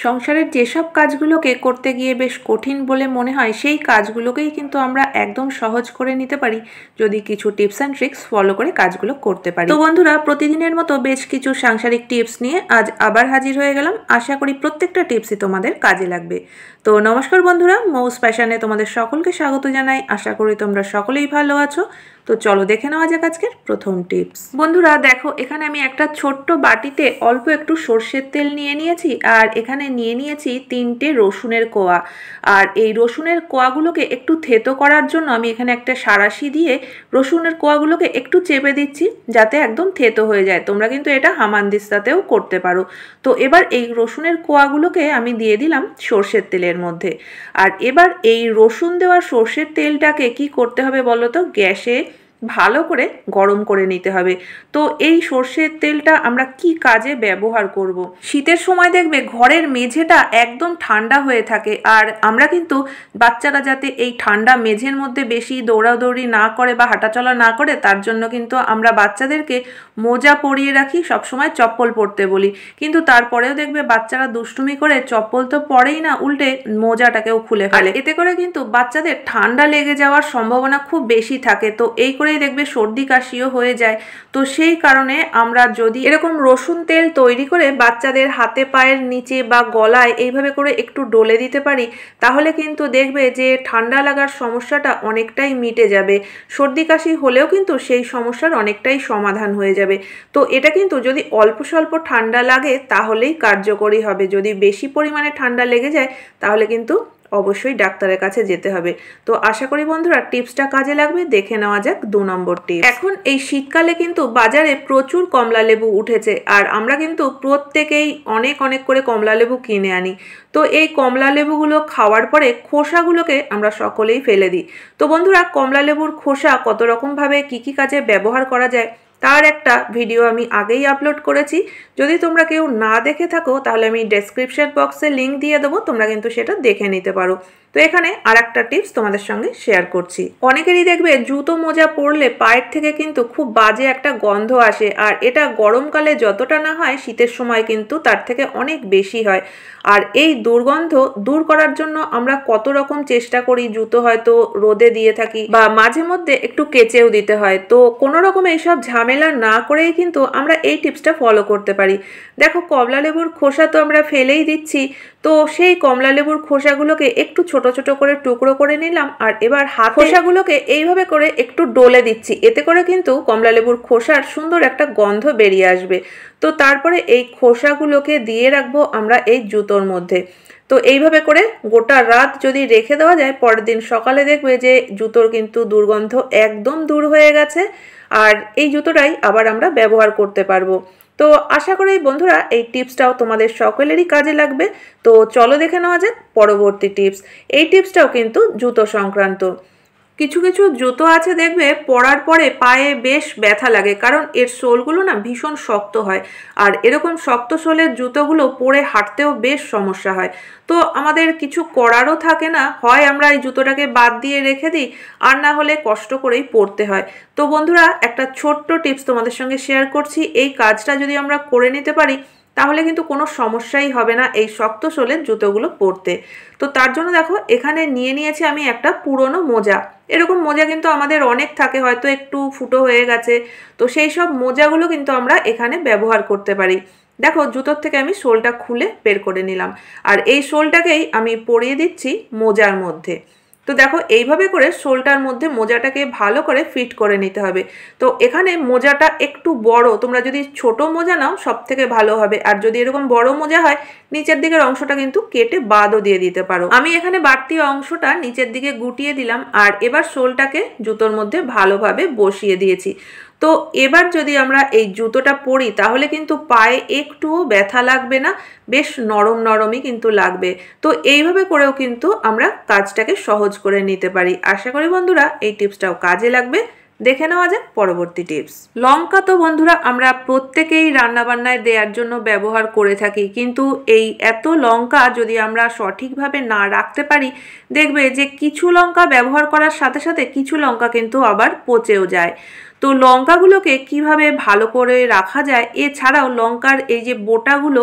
সংসারের যেসব কাজগুলোকে করতে গিয়ে বেশ কঠিন বলে মনে হয় সেই কাজগুলোকেই কিন্তু আমরা একদম সহজ করে নিতে পারি যদি কিছু টিপস অ্যান্ড ট্রিক্স ফলো করে কাজগুলো করতে পারি। তো বন্ধুরা, প্রতিদিনের মতো বেশ কিছু সাংসারিক টিপস নিয়ে আজ আবার হাজির হয়ে গেলাম। আশা করি প্রত্যেকটা টিপসই তোমাদের কাজে লাগবে। তো নমস্কার বন্ধুরা, মৌস প্যাশনে তোমাদের সকলকে স্বাগত জানাই। আশা করি তোমরা সকলেই ভালো আছো। তো চলো দেখে নেওয়া যাক আজকের প্রথম টিপস। বন্ধুরা দেখো, এখানে আমি একটা ছোট্ট বাটিতে অল্প একটু সর্ষের তেল নিয়ে নিয়েছি আর এখানে নিয়ে নিয়েছি 3টে রসুনের কোয়া। আর এই রসুনের কোয়াগুলোকে একটু থেতো করার জন্য আমি এখানে একটা সাঁড়াশি দিয়ে রসুনের কোয়াগুলোকে একটু চেপে দিচ্ছি যাতে একদম থেতো হয়ে যায়। তোমরা কিন্তু এটা হামানদিস্তাতেও করতে পারো। তো এবার এই রসুনের কোয়াগুলোকে আমি দিয়ে দিলাম সর্ষের তেলের মধ্যে। আর এবার এই রসুন দেওয়া সর্ষের তেলটাকে কি করতে হবে বলো তো, গ্যাসে ভালো করে গরম করে নিতে হবে। তো এই সর্ষের তেলটা আমরা কি কাজে ব্যবহার করব? শীতের সময় দেখবে ঘরের মেঝেটা একদম ঠান্ডা হয়ে থাকে, আর আমরা কিন্তু বাচ্চারা যাতে এই ঠান্ডা মেঝের মধ্যে বেশি দৌড়াদৌড়ি না করে বা হাঁটাচলা না করে তার জন্য কিন্তু আমরা বাচ্চাদেরকে মোজা পরিয়ে রাখি, সবসময় চপ্পল পরতে বলি। কিন্তু তারপরেও দেখবে বাচ্চারা দুষ্টুমি করে চপ্পল তো পরেই না, উল্টে মোজাটাকেও খুলে ফেলে। এতে করে কিন্তু বাচ্চাদের ঠান্ডা লেগে যাওয়ার সম্ভাবনা খুব বেশি থাকে। তো এই করেই দেখবে সর্দি কাশিও হয়ে যায়। তো সেই কারণে আমরা যদি এরকম রসুন তেল তৈরি করে বাচ্চাদের হাতে পায়ের নিচে বা গলায় এইভাবে করে একটু ডলে দিতে পারি, তাহলে কিন্তু দেখবে যে ঠান্ডা লাগার সমস্যাটা অনেকটাই মিটে যাবে। সর্দি কাশি হলেও কিন্তু সেই সমস্যার অনেকটাই সমাধান হয়ে যাবে। তো এটা কিন্তু যদি অল্প স্বল্প ঠান্ডা লাগে তাহলেই কার্যকরী হবে। যদি বেশি পরিমাণে ঠান্ডা লেগে যায় তাহলে কিন্তু অবশ্যই ডাক্তারের কাছে যেতে হবে। তো আশা করি বন্ধুরা টিপসটা কাজে লাগবে। দেখে নেওয়া যাক 2 নম্বর টিপস। এখন এই শীতকালে কিন্তু বাজারে প্রচুর কমলা লেবু উঠেছে, আর আমরা কিন্তু প্রত্যেকেই অনেক অনেক করে কমলা লেবু কিনে আনি। তো এই কমলা লেবুগুলো খাওয়ার পরে খোসাগুলোকে আমরা সকলেই ফেলে দিই। তো বন্ধুরা, কমলা লেবুর খোসা কত রকমভাবে কী কী কাজে ব্যবহার করা যায় তার একটা ভিডিও আমি আগেই আপলোড করেছি। যদি তোমরা কেউ না দেখে থাকো তাহলে আমি ডেসক্রিপশন বক্সে লিঙ্ক দিয়ে দেবো, তোমরা কিন্তু সেটা দেখে নিতে পারো। তো এখানে আর একটা টিপস তোমাদের সঙ্গে শেয়ার করছি। অনেকেরই দেখবে জুতো মোজা পরলে পায়ের থেকে কিন্তু খুব বাজে একটা গন্ধ আসে, আর এটা গরমকালে যতটা না হয় শীতের সময় কিন্তু তার থেকে অনেক বেশি হয়। আর এই দুর্গন্ধ দূর করার জন্য আমরা কত রকম চেষ্টা করি। জুতো হয়তো রোদে দিয়ে থাকি বা মাঝে মধ্যে একটু কেচেও দিতে হয়। তো কোনো রকম এইসব ঝামেলা না করেই কিন্তু আমরা এই টিপসটা ফলো করতে পারি। দেখো, কমলা লেবুর খোসা তো আমরা ফেলেই দিচ্ছি। তো সেই কমলা লেবুর খোসাগুলোকে একটু ছোট ছোট করে টুকরো করে নিলাম, আর এবার খোসাগুলোকে এইভাবে করে একটু ডলে দিচ্ছি। এতে করে কিন্তু কমলা লেবুর খোসার সুন্দর একটা গন্ধ বেরিয়ে আসবে। তো তারপরে এই খোসাগুলোকে দিয়ে রাখবো আমরা এই জুতোর মধ্যে। তো এইভাবে করে গোটা রাত যদি রেখে দেওয়া যায়, পরের দিন সকালে দেখবে যে জুতোর কিন্তু দুর্গন্ধ একদম দূর হয়ে গেছে, আর এই জুতোটাই আবার আমরা ব্যবহার করতে পারবো। তো আশা করি বন্ধুরা এই টিপসটাও তোমাদের সকলেরই কাজে লাগবে। তো চলো দেখে নেওয়া যাক পরবর্তী টিপস। এই টিপসটাও কিন্তু জুতো সংক্রান্ত। কিছু কিছু জুতো আছে দেখবে পরার পরে পায়ে বেশ ব্যথা লাগে, কারণ এর সোলগুলো না ভীষণ শক্ত হয়। আর এরকম শক্ত সোলের জুতোগুলো পরে হাঁটতেও বেশ সমস্যা হয়। তো আমাদের কিছু করারও থাকে না, হয় আমরা এই জুতোটাকে বাদ দিয়ে রেখে দিই, আর না হলে কষ্ট করেই পরতে হয়। তো বন্ধুরা, একটা ছোট্ট টিপস তোমাদের সঙ্গে শেয়ার করছি। এই কাজটা যদি আমরা করে নিতে পারি তাহলে কিন্তু কোনো সমস্যাই হবে না এই শক্ত সোলের জুতোগুলো পরতে। তো তার জন্য দেখো, এখানে নিয়ে নিয়েছি আমি একটা পুরনো মোজা। এরকম মোজা কিন্তু আমাদের অনেক থাকে, হয়তো একটু ফুটো হয়ে গেছে। তো সেই সব মোজাগুলো কিন্তু আমরা এখানে ব্যবহার করতে পারি। দেখো, জুতোর থেকে আমি সোলটা খুলে বের করে নিলাম, আর এই সোলটাকেই আমি পরিয়ে দিচ্ছি মোজার মধ্যে। তো দেখো, এইভাবে করে সোলটার মধ্যে মোজাটাকে ভালো করে ফিট করে নিতে হবে। তো এখানে মোজাটা একটু বড়, তোমরা যদি ছোট মোজা নাও সব থেকে ভালো হবে। আর যদি এরকম বড় মোজা হয়, নিচের দিকের অংশটা কিন্তু কেটে বাদও দিয়ে দিতে পারো। আমি এখানে বাড়তি অংশটা নিচের দিকে গুটিয়ে দিলাম, আর এবার সোলটাকে জুতোর মধ্যে ভালোভাবে বসিয়ে দিয়েছি। তো এবার যদি আমরা এই জুতোটা পরি তাহলে কিন্তু পায়ে একটুও ব্যথা লাগবে না, বেশ নরম নরমই কিন্তু লাগবে। তো এইভাবে করেও কিন্তু আমরা কাজটাকে সহজ করে নিতে পারি। আশা করি বন্ধুরা এই টিপসটাও কাজে লাগবে। দেখে নেওয়া যাক পরবর্তী টিপস। লঙ্কা তো বন্ধুরা আমরা প্রত্যেকেই রান্নাবান্নায় দেওয়ার জন্য ব্যবহার করে থাকি, কিন্তু এই এত লঙ্কা যদি আমরা সঠিকভাবে না রাখতে পারি, দেখবে যে কিছু লঙ্কা ব্যবহার করার সাথে সাথে কিছু লঙ্কা কিন্তু আবার পচেও যায়। তো লঙ্কাগুলোকে কিভাবে ভালো করে রাখা যায়, এছাড়াও লঙ্কার এই যে বোটাগুলো,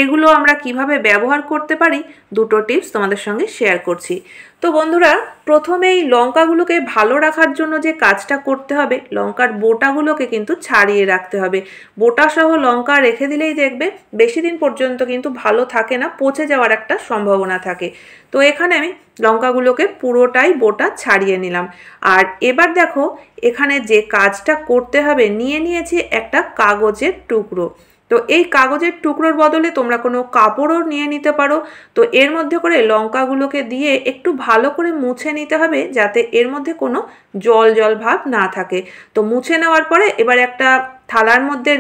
এগুলো আমরা কিভাবে ব্যবহার করতে পারি দুটো টিপস তোমাদের সঙ্গে শেয়ার করছি। তো বন্ধুরা, প্রথমেই লঙ্কাগুলোকে ভালো রাখার জন্য যে কাজটা করতে হবে, লঙ্কার বোটাগুলোকে কিন্তু ছাড়িয়ে রাখতে হবে। বোটা সহ লঙ্কা রেখে দিলেই দেখবে বেশি দিন পর্যন্ত কিন্তু ভালো থাকে না, পচে যাওয়ার একটা সম্ভাবনা থাকে। তো এখানে আমি লঙ্কাগুলোকে পুরোটাই বোটা ছাড়িয়ে নিলাম। আর এবার দেখো এখানে যে কাজটা করতে হবে, নিয়ে নিয়েছি একটা কাগজের টুকরো। তো এই কাগজের টুকরোর বদলে তোমরা কোনো কাপড়ও নিয়ে নিতে পারো। তো এর মধ্যে করে লঙ্কাগুলোকে দিয়ে একটু ভালো করে মুছে নিতে হবে, যাতে এর মধ্যে কোনো জল জল ভাব না থাকে। তো মুছে নেওয়ার পরে এবার একটা থালার মধ্যে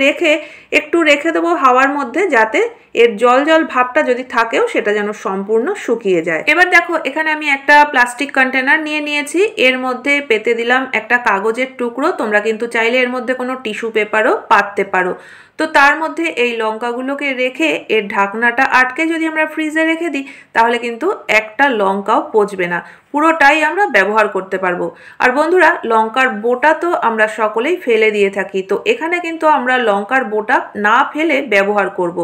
একটু রেখে দেবো হাওয়ার মধ্যে, যাতে এর জল জল ভাবটা যদি থাকেও সেটা যেন সম্পূর্ণ শুকিয়ে যায়। এবার দেখো এখানে আমি একটা প্লাস্টিক কন্টেনার নিয়ে নিয়েছি, এর মধ্যে পেতে দিলাম একটা কাগজের টুকরো। তোমরা কিন্তু চাইলে এর মধ্যে কোনো টিস্যু পেপারও পাততে পারো। তো তার মধ্যে এই লঙ্কাগুলোকে রেখে এর ঢাকনাটা আটকে যদি আমরা ফ্রিজে রেখে দিই, তাহলে কিন্তু একটা লঙ্কাও পচবে না, পুরোটাই আমরা ব্যবহার করতে পারবো। আর বন্ধুরা, লঙ্কার বোটা তো আমরা সকলেই ফেলে দিয়ে থাকি, তো এখানে কিন্তু আমরা লঙ্কার বোটা না ফেলে ব্যবহার করব।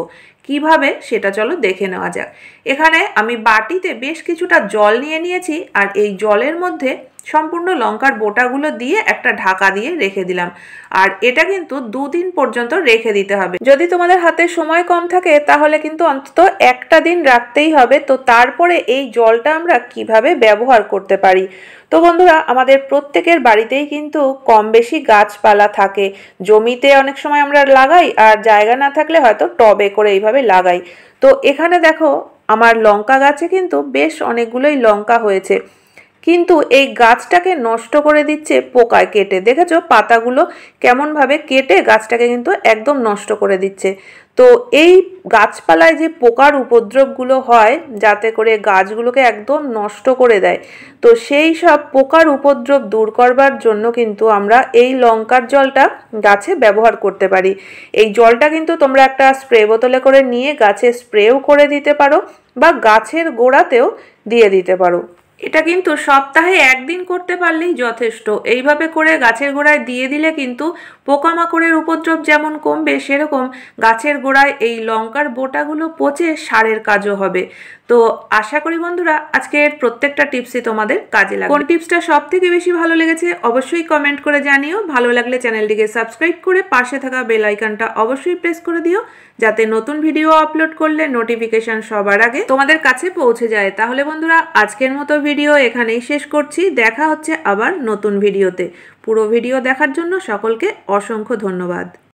কিভাবে সেটা চলো দেখে নেওয়া যাক। এখানে আমি বাটিতে বেশ কিছুটা জল নিয়ে নিয়েছি, আর এই জলের মধ্যে সম্পূর্ণ লঙ্কার বোটাগুলো দিয়ে একটা ঢাকা দিয়ে রেখে দিলাম। আর এটা কিন্তু 2 দিন পর্যন্ত রেখে দিতে হবে। যদি তোমাদের হাতে সময় কম থাকে তাহলে কিন্তু অন্তত একটা দিন রাখতেই হবে। তো তারপরে এই জলটা আমরা কিভাবে ব্যবহার করতে পারি। তো বন্ধুরা, আমাদের প্রত্যেকের বাড়িতেই কিন্তু কম বেশি গাছপালা থাকে। জমিতে অনেক সময় আমরা লাগাই, আর জায়গা না থাকলে হয়তো টবে করে এইভাবে লাগাই। তো এখানে দেখো আমার লঙ্কা গাছে কিন্তু বেশ অনেকগুলোই লঙ্কা হয়েছে, কিন্তু এই গাছটাকে নষ্ট করে দিচ্ছে পোকায় কেটে। দেখেছো পাতাগুলো কেমনভাবে কেটে গাছটাকে কিন্তু একদম নষ্ট করে দিচ্ছে। তো এই গাছপালায় যে পোকার উপদ্রবগুলো হয়, যাতে করে গাছগুলোকে একদম নষ্ট করে দেয়, তো সেই সব পোকার উপদ্রব দূর করবার জন্য কিন্তু আমরা এই লঙ্কার জলটা গাছে ব্যবহার করতে পারি। এই জলটা কিন্তু তোমরা একটা স্প্রে বোতলে করে নিয়ে গাছে স্প্রেও করে দিতে পারো, বা গাছের গোড়াতেও দিয়ে দিতে পারো। এটা কিন্তু সপ্তাহে 1 দিন করতে পারলেই যথেষ্ট। এইভাবে করে গাছের গোড়ায় দিয়ে দিলে কিন্তু পোকামাকড়ের উপদ্রব যেমন কমবে, সেরকম গাছের গোড়ায় এই লঙ্কার বোটাগুলো পচে সারের কাজও হবে। তো আশা করি বন্ধুরা আজকের প্রত্যেকটা টিপসই তোমাদের কাজে লাগবে। কোন টিপসটা সব থেকে বেশি ভালো লেগেছে অবশ্যই কমেন্ট করে জানিও। ভালো লাগলে চ্যানেলটিকে সাবস্ক্রাইব করে পাশে থাকা বেল আইকনটা অবশ্যই প্রেস করে দিও, যাতে নতুন ভিডিও আপলোড করলে নোটিফিকেশন সবার আগে তোমাদের কাছে পৌঁছে যায়। তাহলে বন্ধুরা, আজকের মতো ভিডিও এখানেই শেষ করছি। দেখা হচ্ছে আবার নতুন ভিডিওতে। পুরো ভিডিও দেখার জন্য সকলকে অসংখ্য ধন্যবাদ।